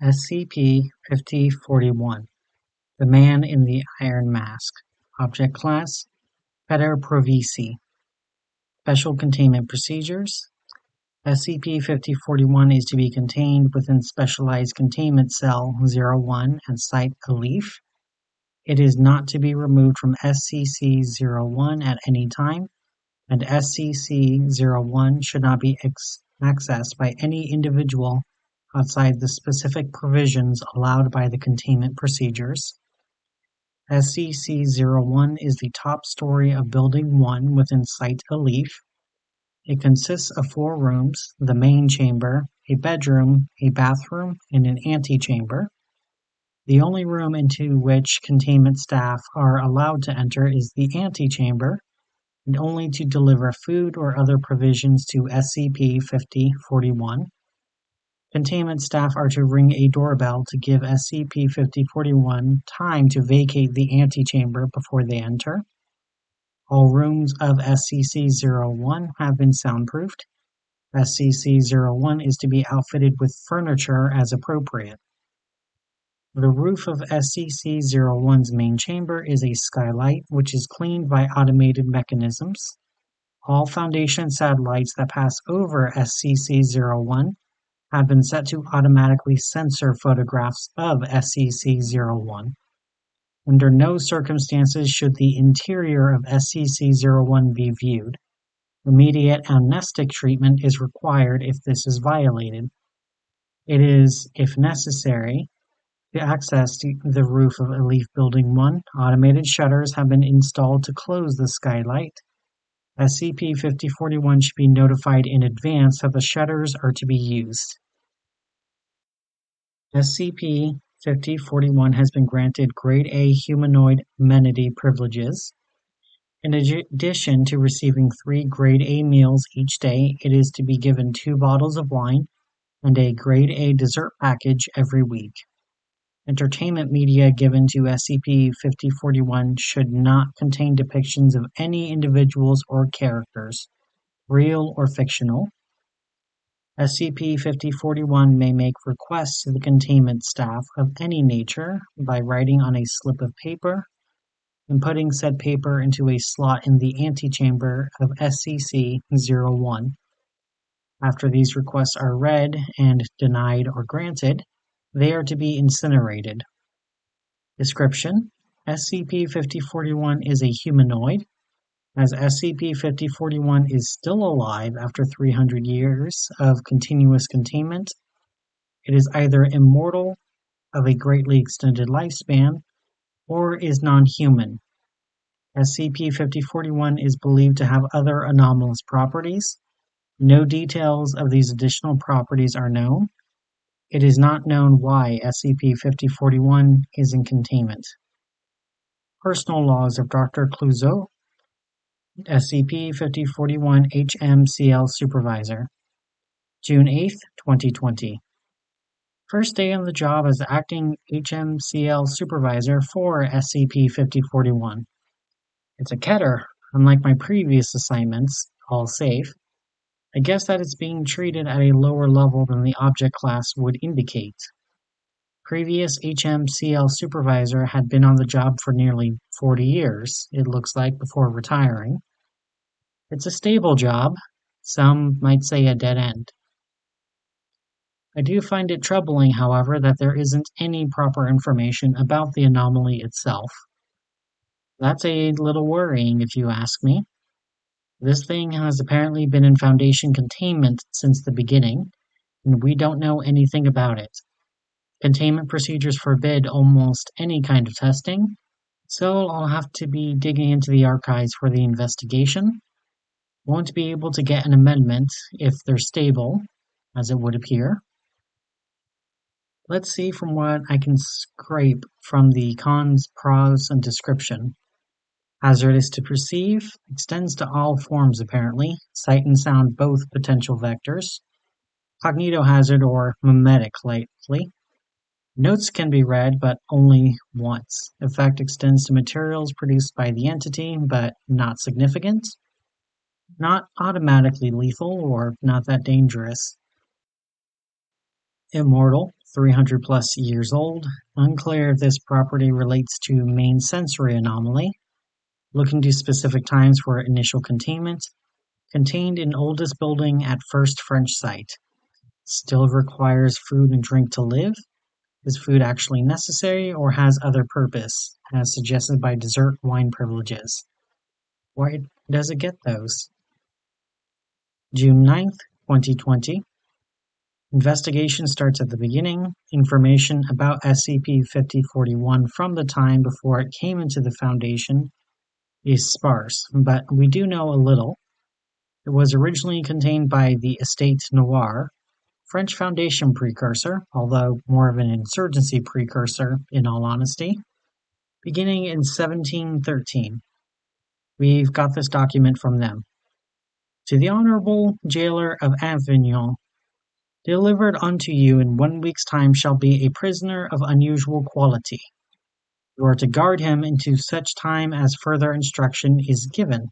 SCP-5041 The Man in the Iron Mask. Object Class Peter-Provisi. Special Containment Procedures. SCP-5041 is to be contained within Specialized Containment Cell 01 at Site Alif. It is not to be removed from SCC-01 at any time, and SCC-01 should not be accessed by any individual outside the specific provisions allowed by the containment procedures. SCC-01 is the top story of Building 1 within Site Alif. It consists of 4 rooms, the main chamber, a bedroom, a bathroom, and an antechamber. The only room into which containment staff are allowed to enter is the antechamber, and only to deliver food or other provisions to SCP-5041. Containment staff are to ring a doorbell to give SCP-5041 time to vacate the antechamber before they enter. All rooms of SCC-01 have been soundproofed. SCC-01 is to be outfitted with furniture as appropriate. The roof of SCC-01's main chamber is a skylight, which is cleaned by automated mechanisms. All Foundation satellites that pass over SCC-01 have been set to automatically censor photographs of SCC-01. Under no circumstances should the interior of SCC-01 be viewed. Immediate amnestic treatment is required if this is violated. It is, if necessary, to access the roof of Alif Building 1, automated shutters have been installed to close the skylight. SCP-5041 should be notified in advance that the shutters are to be used. SCP-5041 has been granted Grade A humanoid amenity privileges. In addition to receiving 3 Grade A meals each day, it is to be given 2 bottles of wine and a Grade A dessert package every week. Entertainment media given to SCP-5041 should not contain depictions of any individuals or characters, real or fictional. SCP-5041 may make requests to the containment staff of any nature by writing on a slip of paper and putting said paper into a slot in the antechamber of SCC-01. After these requests are read and denied or granted, they are to be incinerated. Description: SCP-5041 is a humanoid. As SCP-5041 is still alive after 300 years of continuous containment, it is either immortal, of a greatly extended lifespan, or is non-human. SCP-5041 is believed to have other anomalous properties. No details of these additional properties are known. It is not known why SCP-5041 is in containment. Personal Logs of Dr. Clouseau, SCP-5041 HMCL Supervisor. June 8, 2020. First day on the job as acting HMCL Supervisor for SCP-5041. It's a Keter, unlike my previous assignments, all safe. I guess that it's being treated at a lower level than the object class would indicate. Previous HMCL Supervisor had been on the job for nearly 40 years, it looks like, before retiring. It's a stable job, some might say a dead end. I do find it troubling, however, that there isn't any proper information about the anomaly itself. That's a little worrying, if you ask me. This thing has apparently been in Foundation containment since the beginning, and we don't know anything about it. Containment procedures forbid almost any kind of testing, so I'll have to be digging into the archives for the investigation. Won't be able to get an amendment if they're stable, as it would appear. Let's see from what I can scrape from the cons, pros, and description. Hazardous to perceive, extends to all forms apparently, sight and sound both potential vectors. Cognitohazard or mimetic likely. Notes can be read, but only once. Effect extends to materials produced by the entity, but not significant. Not automatically lethal or not that dangerous. Immortal, 300 plus years old. Unclear if this property relates to main sensory anomaly. Looking to specific times for initial containment. Contained in oldest building at first French site. Still requires food and drink to live. Is food actually necessary or has other purpose, as suggested by dessert wine privileges? Why does it get those? June 9th, 2020. Investigation starts at the beginning. Information about SCP-5041 from the time before it came into the Foundation is sparse, but we do know a little. It was originally contained by the Estate Noir, French Foundation precursor, although more of an insurgency precursor in all honesty, beginning in 1713. We've got this document from them. To the Honorable Jailer of Avignon, delivered unto you in 1 week's time shall be a prisoner of unusual quality. You are to guard him into such time as further instruction is given.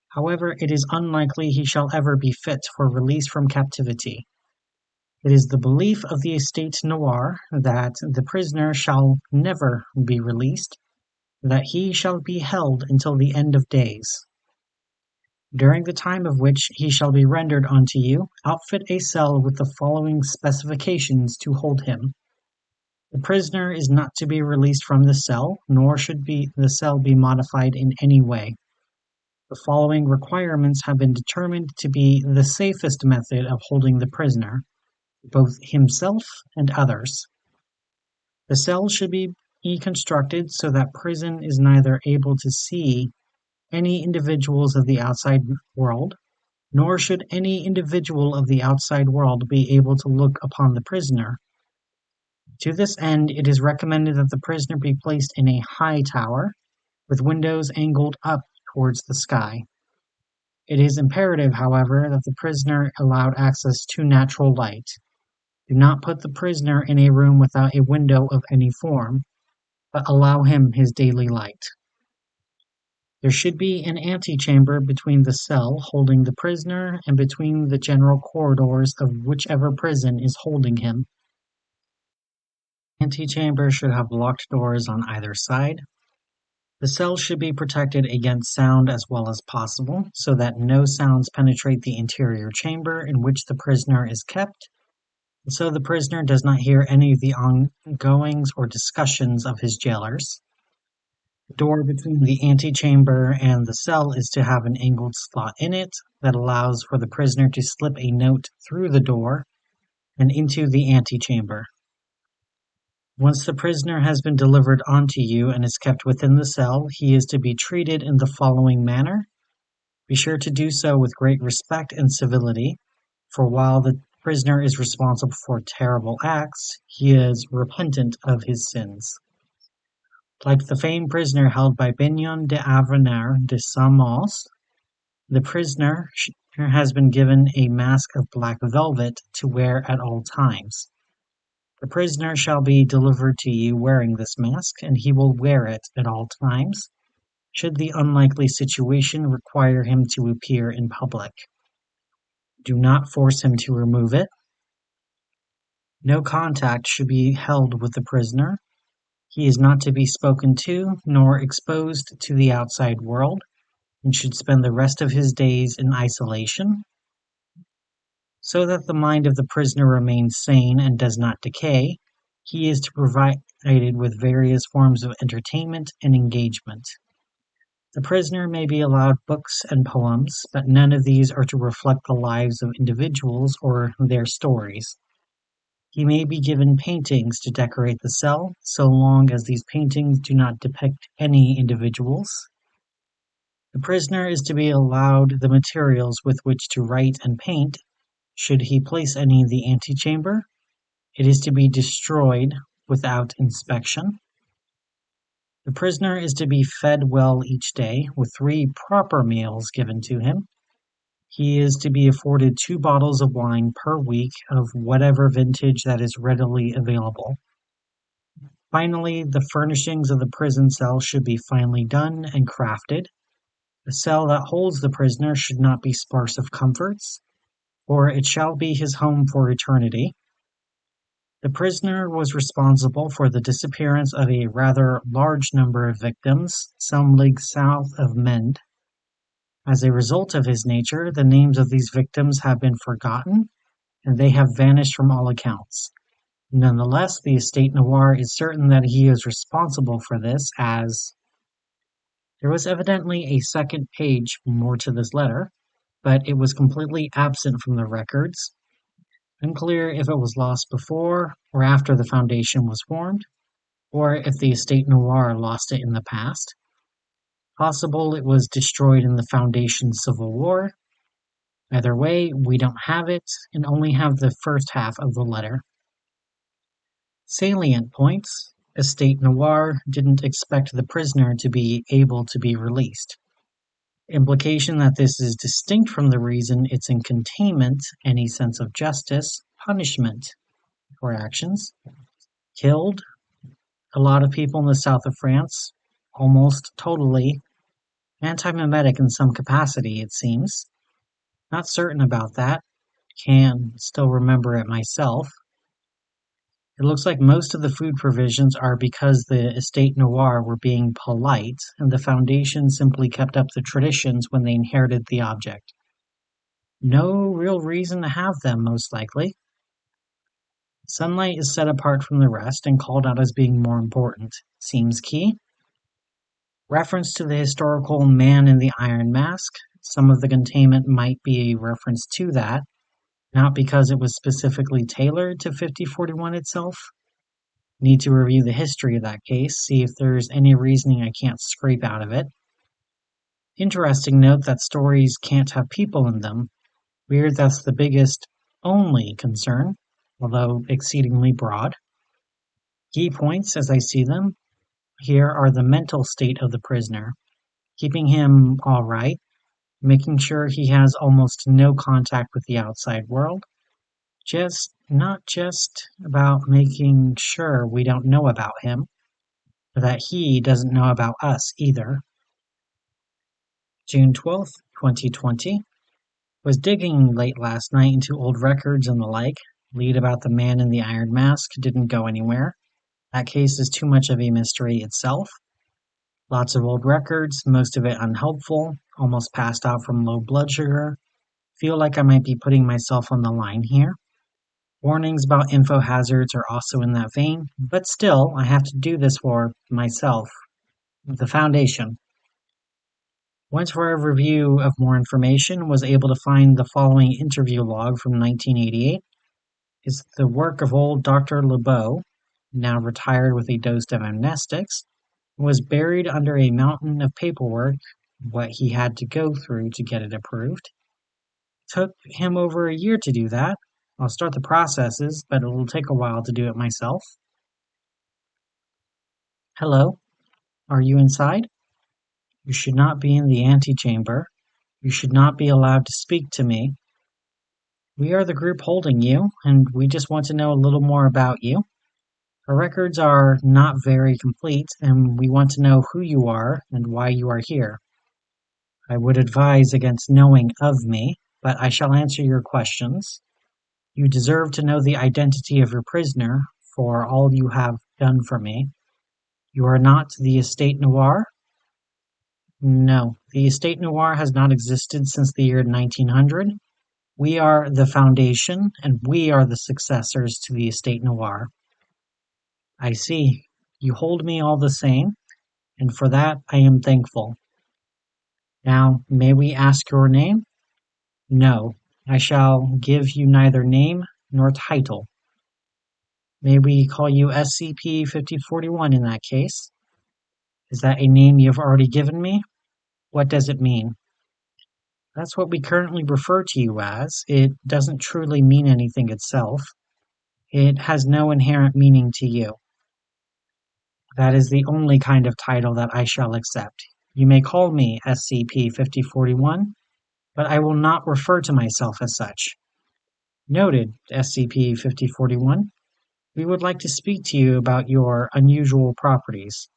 However, it is unlikely he shall ever be fit for release from captivity. It is the belief of the Estate Noir that the prisoner shall never be released, that he shall be held until the end of days. During the time of which he shall be rendered unto you, outfit a cell with the following specifications to hold him. The prisoner is not to be released from the cell, nor should the cell be modified in any way. The following requirements have been determined to be the safest method of holding the prisoner, both himself and others. The cell should be constructed so that prison is neither able to see any individuals of the outside world, nor should any individual of the outside world be able to look upon the prisoner. To this end, it is recommended that the prisoner be placed in a high tower, with windows angled up towards the sky. It is imperative, however, that the prisoner allowed access to natural light. Do not put the prisoner in a room without a window of any form, but allow him his daily light. There should be an antechamber between the cell holding the prisoner and between the general corridors of whichever prison is holding him. The antechamber should have locked doors on either side. The cell should be protected against sound as well as possible, so that no sounds penetrate the interior chamber in which the prisoner is kept, and so the prisoner does not hear any of the ongoings or discussions of his jailers. The door between the antechamber and the cell is to have an angled slot in it that allows for the prisoner to slip a note through the door and into the antechamber. Once the prisoner has been delivered onto you and is kept within the cell, he is to be treated in the following manner. Be sure to do so with great respect and civility, for while the prisoner is responsible for terrible acts, he is repentant of his sins. Like the famed prisoner held by Bignon de Avenir de Samos, the prisoner has been given a mask of black velvet to wear at all times. The prisoner shall be delivered to you wearing this mask, and he will wear it at all times, should the unlikely situation require him to appear in public. Do not force him to remove it. No contact should be held with the prisoner. He is not to be spoken to, nor exposed to the outside world, and should spend the rest of his days in isolation. So that the mind of the prisoner remains sane and does not decay, he is to be provided with various forms of entertainment and engagement. The prisoner may be allowed books and poems, but none of these are to reflect the lives of individuals or their stories. He may be given paintings to decorate the cell, so long as these paintings do not depict any individuals. The prisoner is to be allowed the materials with which to write and paint. Should he place any in the antechamber, it is to be destroyed without inspection. The prisoner is to be fed well each day, with 3 proper meals given to him. He is to be afforded 2 bottles of wine per week of whatever vintage that is readily available. Finally, the furnishings of the prison cell should be finely done and crafted. The cell that holds the prisoner should not be sparse of comforts, for it shall be his home for eternity. The prisoner was responsible for the disappearance of a rather large number of victims, some leagues south of Mende. As a result of his nature, the names of these victims have been forgotten, and they have vanished from all accounts. Nonetheless, the Estate Noir is certain that he is responsible for this, as there was evidently a second page more to this letter, but it was completely absent from the records. Unclear if it was lost before or after the Foundation was formed, or if the Estate Noir lost it in the past. Possible it was destroyed in the Foundation Civil War. Either way, we don't have it, and only have the first half of the letter. Salient points: Estate Noir didn't expect the prisoner to be able to be released. Implication that this is distinct from the reason it's in containment, any sense of justice, punishment for actions. Killed a lot of people in the south of France, almost totally. Anti-memetic in some capacity, it seems. Not certain about that. Can still remember it myself. It looks like most of the food provisions are because the Estate Noir were being polite, and the Foundation simply kept up the traditions when they inherited the object. No real reason to have them, most likely. Sunlight is set apart from the rest and called out as being more important. Seems key. Reference to the historical man in the iron mask. Some of the containment might be a reference to that, not because it was specifically tailored to 5041 itself. Need to review the history of that case, see if there's any reasoning I can't scrape out of it. Interesting note that stories can't have people in them. Weird that's the biggest, only concern, although exceedingly broad. Key points as I see them here are the mental state of the prisoner, keeping him alright, making sure he has almost no contact with the outside world, not just about making sure we don't know about him, but that he doesn't know about us either. June 12th, 2020. Was digging late last night into old records and the like. Lead about the man in the iron mask didn't go anywhere. That case is too much of a mystery itself. Lots of old records, most of it unhelpful, almost passed out from low blood sugar. Feel like I might be putting myself on the line here. Warnings about info hazards are also in that vein, but still, I have to do this for myself. The Foundation. Went for a review of more information, was able to find the following interview log from 1988. It's the work of old Dr. Lebeau, now retired with a dose of amnestics, was buried under a mountain of paperwork, what he had to go through to get it approved. Took him over a year to do that. I'll start the processes, but it'll take a while to do it myself. Hello, are you inside? You should not be in the antechamber. You should not be allowed to speak to me. We are the group holding you, and we just want to know a little more about you. Our records are not very complete, and we want to know who you are and why you are here. I would advise against knowing of me, but I shall answer your questions. You deserve to know the identity of your prisoner for all you have done for me. You are not the Estate Noir? No, the Estate Noir has not existed since the year 1900. We are the Foundation, and we are the successors to the Estate Noir. I see. You hold me all the same, and for that I am thankful. Now, may we ask your name? No, I shall give you neither name nor title. May we call you SCP-5041 in that case? Is that a name you've already given me? What does it mean? That's what we currently refer to you as. It doesn't truly mean anything itself. It has no inherent meaning to you. That is the only kind of title that I shall accept. You may call me SCP-5041, but I will not refer to myself as such. Noted, SCP-5041. We would like to speak to you about your unusual properties.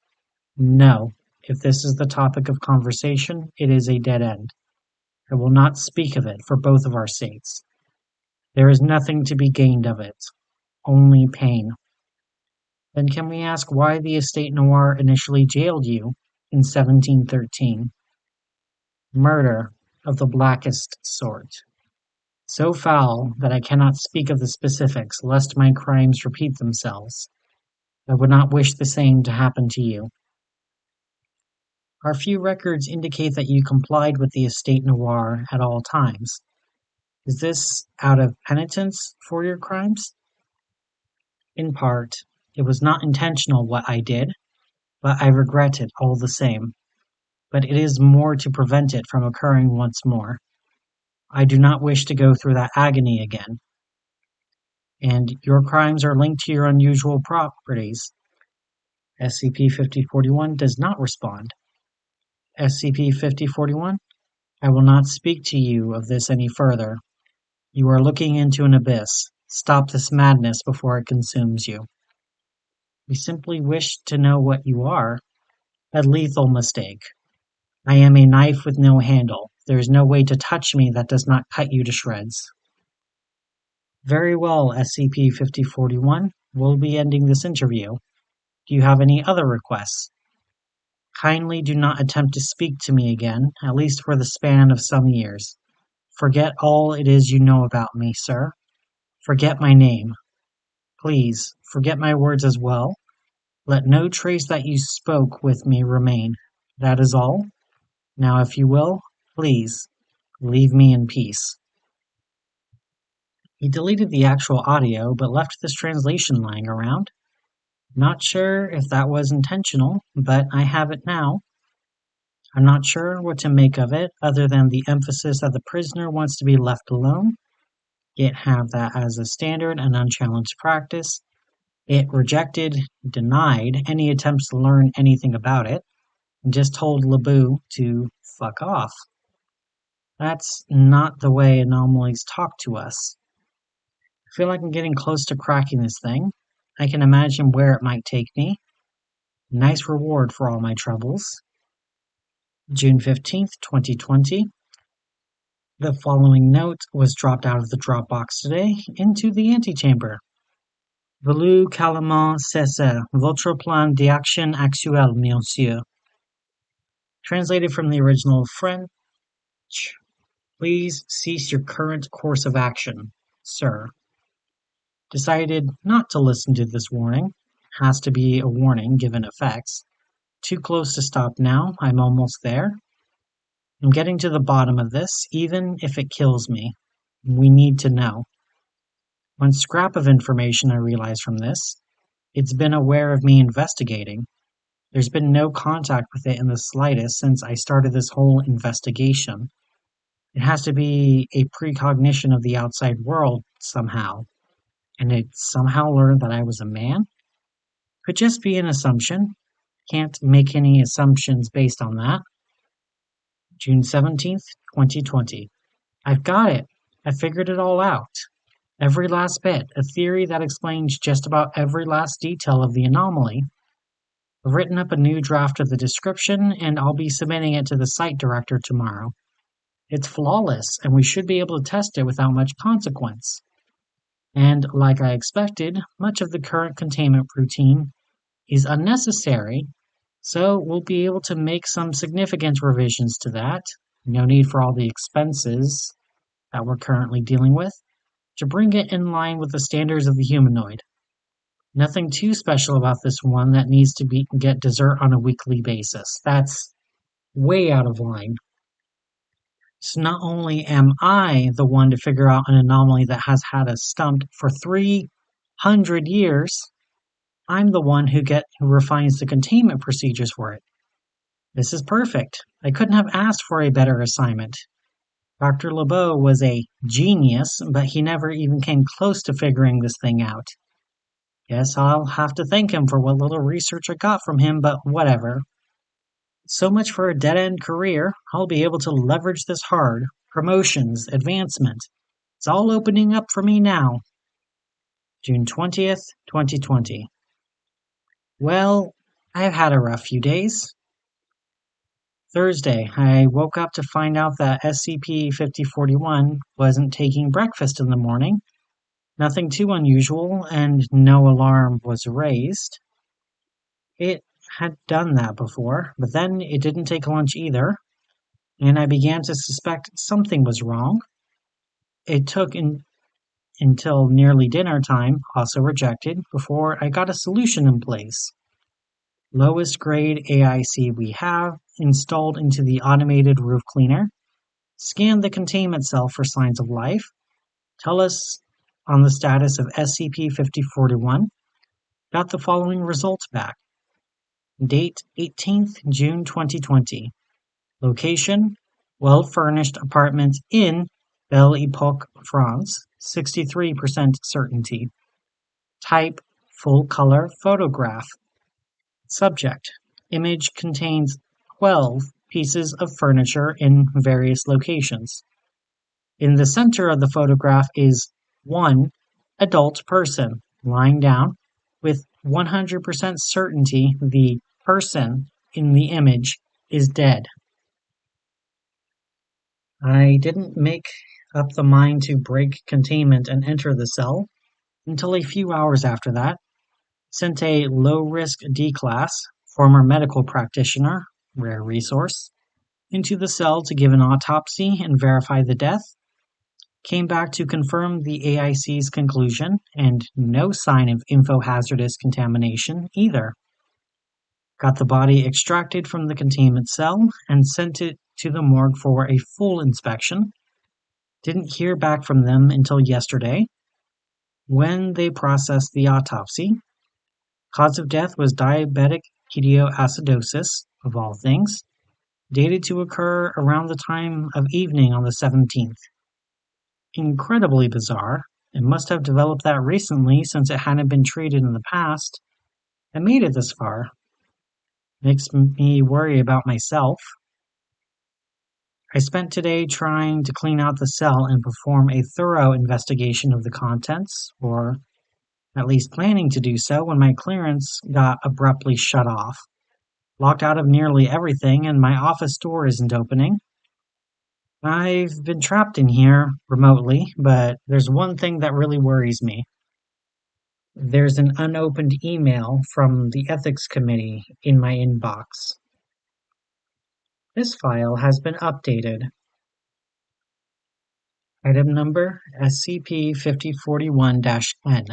No, if this is the topic of conversation, it is a dead end. I will not speak of it for both of our sakes. There is nothing to be gained of it. only pain. Then can we ask why the Estate Noir initially jailed you in 1713? Murder of the blackest sort. So foul that I cannot speak of the specifics, lest my crimes repeat themselves. I would not wish the same to happen to you. Our few records indicate that you complied with the Estate Noir at all times. Is this out of penitence for your crimes? In part. It was not intentional what I did, but I regret it all the same. But it is more to prevent it from occurring once more. I do not wish to go through that agony again. And your crimes are linked to your unusual properties. SCP-5041 does not respond. SCP-5041, I will not speak to you of this any further. You are looking into an abyss. Stop this madness before it consumes you. We simply wish to know what you are. A lethal mistake. I am a knife with no handle. There is no way to touch me that does not cut you to shreds. Very well, SCP-5041. We'll be ending this interview. Do you have any other requests? Kindly do not attempt to speak to me again, at least for the span of some years. Forget all it is you know about me, sir. Forget my name. Please, forget my words as well. Let no trace that you spoke with me remain. That is all. Now, if you will, please, leave me in peace. He deleted the actual audio, but left this translation lying around. Not sure if that was intentional, but I have it now. I'm not sure what to make of it, other than the emphasis that the prisoner wants to be left alone. It have that as a standard and unchallenged practice. It rejected, denied any attempts to learn anything about it, and just told Lebu to fuck off. That's not the way anomalies talk to us. I feel like I'm getting close to cracking this thing. I can imagine where it might take me. Nice reward for all my troubles. June 15th, 2020. The following note was dropped out of the Dropbox today into the antechamber. Veuillez calmement cesser votre plan d'action actuel, monsieur. Translated from the original French. Please cease your current course of action, sir. Decided not to listen to this warning. Has to be a warning given effects. Too close to stop now. I'm almost there. I'm getting to the bottom of this, even if it kills me. We need to know. One scrap of information I realize from this. It's been aware of me investigating. There's been no contact with it in the slightest since I started this whole investigation. It has to be a precognition of the outside world somehow. And it somehow learned that I was a man? Could just be an assumption. Can't make any assumptions based on that. June 17th, 2020. I've got it. I figured it all out. Every last bit. A theory that explains just about every last detail of the anomaly. I've written up a new draft of the description, and I'll be submitting it to the site director tomorrow. It's flawless, and we should be able to test it without much consequence. And, like I expected, much of the current containment routine is unnecessary, so we'll be able to make some significant revisions to that. No need for all the expenses that we're currently dealing with, to bring it in line with the standards of the humanoid. Nothing too special about this one that needs to get dessert on a weekly basis. That's way out of line. So not only am I the one to figure out an anomaly that has had us stumped for 300 years, I'm the one who refines the containment procedures for it. This is perfect. I couldn't have asked for a better assignment. Dr. LeBeau was a genius, but he never even came close to figuring this thing out. Guess I'll have to thank him for what little research I got from him, but whatever. So much for a dead-end career. I'll be able to leverage this hard. Promotions, advancement. It's all opening up for me now. June 20th, 2020. Well, I've had a rough few days. Thursday, I woke up to find out that SCP-5041 wasn't taking breakfast in the morning. Nothing too unusual, and no alarm was raised. It had done that before, but then it didn't take lunch either, and I began to suspect something was wrong. It took until nearly dinner time, also rejected, before I got a solution in place. Lowest grade AIC we have, installed into the automated roof cleaner, scan the containment cell for signs of life, tell us on the status of SCP-5041, got the following results back. Date 18th June 2020. Location, well-furnished apartment in Belle Epoque, France, 63% certainty. Type, full-color photograph. Subject, image contains 12 pieces of furniture in various locations. In the center of the photograph is one adult person lying down with 100% certainty the person in the image is dead. I didn't make up the mind to break containment and enter the cell until a few hours after that. Sent a low-risk D-class, former medical practitioner, rare resource, into the cell to give an autopsy and verify the death. Came back to confirm the AIC's conclusion, and no sign of infohazardous contamination either. Got the body extracted from the containment cell and sent it to the morgue for a full inspection. Didn't hear back from them until yesterday, when they processed the autopsy. Cause of death was diabetic ketoacidosis, of all things, dated to occur around the time of evening on the 17th. Incredibly bizarre. It must have developed that recently since it hadn't been treated in the past and made it this far. Makes me worry about myself. I spent today trying to clean out the cell and perform a thorough investigation of the contents, or at least planning to do so, when my clearance got abruptly shut off. Locked out of nearly everything, and my office door isn't opening. I've been trapped in here remotely, but there's one thing that really worries me. There's an unopened email from the Ethics Committee in my inbox. This file has been updated. Item number SCP-5041-N.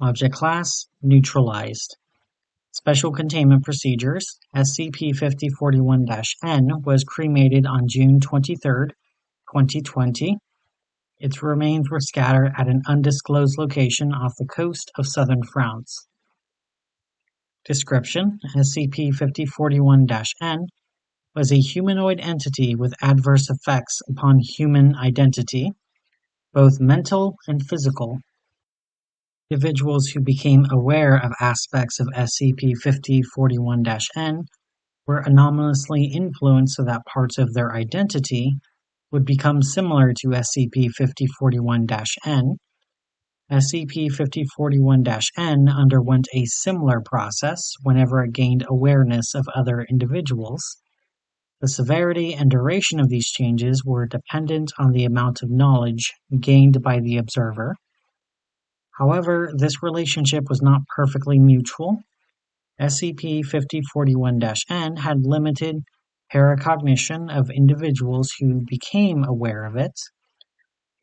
Object class neutralized. Special Containment Procedures. SCP-5041-N was cremated on June 23, 2020. Its remains were scattered at an undisclosed location off the coast of southern France. Description: SCP-5041-N was a humanoid entity with adverse effects upon human identity, both mental and physical. Individuals who became aware of aspects of SCP-5041-N were anomalously influenced so that parts of their identity would become similar to SCP-5041-N. SCP-5041-N underwent a similar process whenever it gained awareness of other individuals. The severity and duration of these changes were dependent on the amount of knowledge gained by the observer. However, this relationship was not perfectly mutual. SCP-5041-N had limited paracognition of individuals who became aware of it,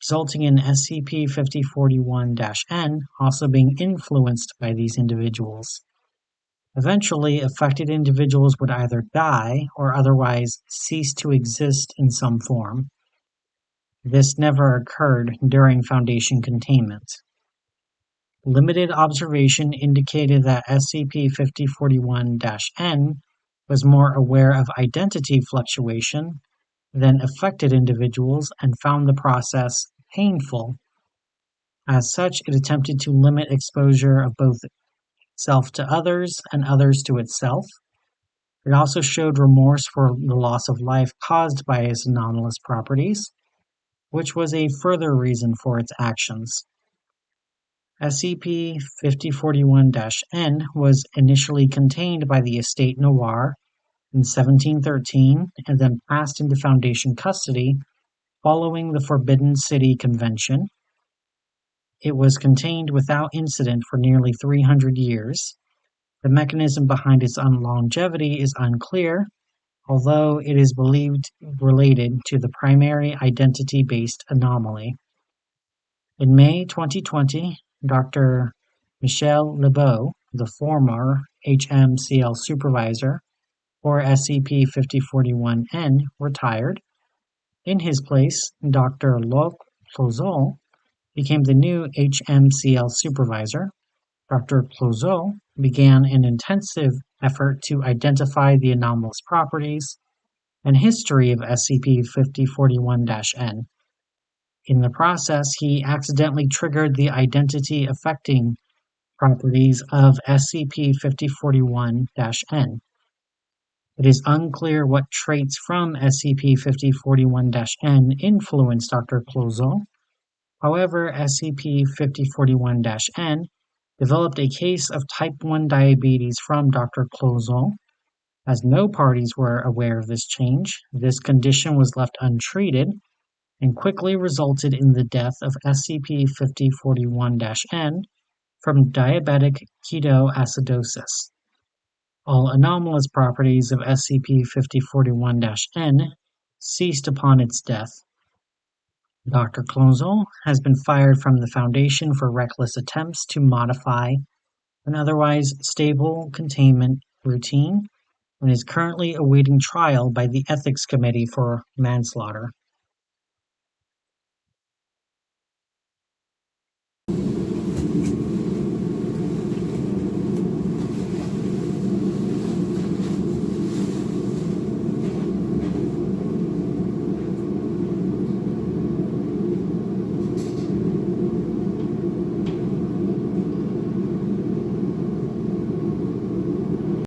resulting in SCP-5041-N also being influenced by these individuals. Eventually, affected individuals would either die or otherwise cease to exist in some form. This never occurred during Foundation containment. Limited observation indicated that SCP-5041-N was more aware of identity fluctuation than affected individuals and found the process painful. As such, it attempted to limit exposure of both itself to others and others to itself. It also showed remorse for the loss of life caused by its anomalous properties, which was a further reason for its actions. SCP-5041-N was initially contained by the Estate Noir in 1713 and then passed into Foundation custody following the Forbidden City Convention. It was contained without incident for nearly 300 years. The mechanism behind its longevity is unclear, although it is believed related to the primary identity-based anomaly. In May 2020, Dr. Michel Lebeau, the former HMCL supervisor for SCP-5041-N, retired. In his place, Dr. Luc Clouzot became the new HMCL supervisor. Dr. Clouzot began an intensive effort to identify the anomalous properties and history of SCP-5041-N. In the process, he accidentally triggered the identity-affecting properties of SCP-5041-N. It is unclear what traits from SCP-5041-N influenced Dr. Clouzot. However, SCP-5041-N developed a case of type 1 diabetes from Dr. Clouzot. As no parties were aware of this change, this condition was left untreated and quickly resulted in the death of SCP-5041-N from diabetic ketoacidosis. All anomalous properties of SCP-5041-N ceased upon its death. Dr. Clouzot has been fired from the Foundation for reckless attempts to modify an otherwise stable containment routine and is currently awaiting trial by the Ethics Committee for manslaughter.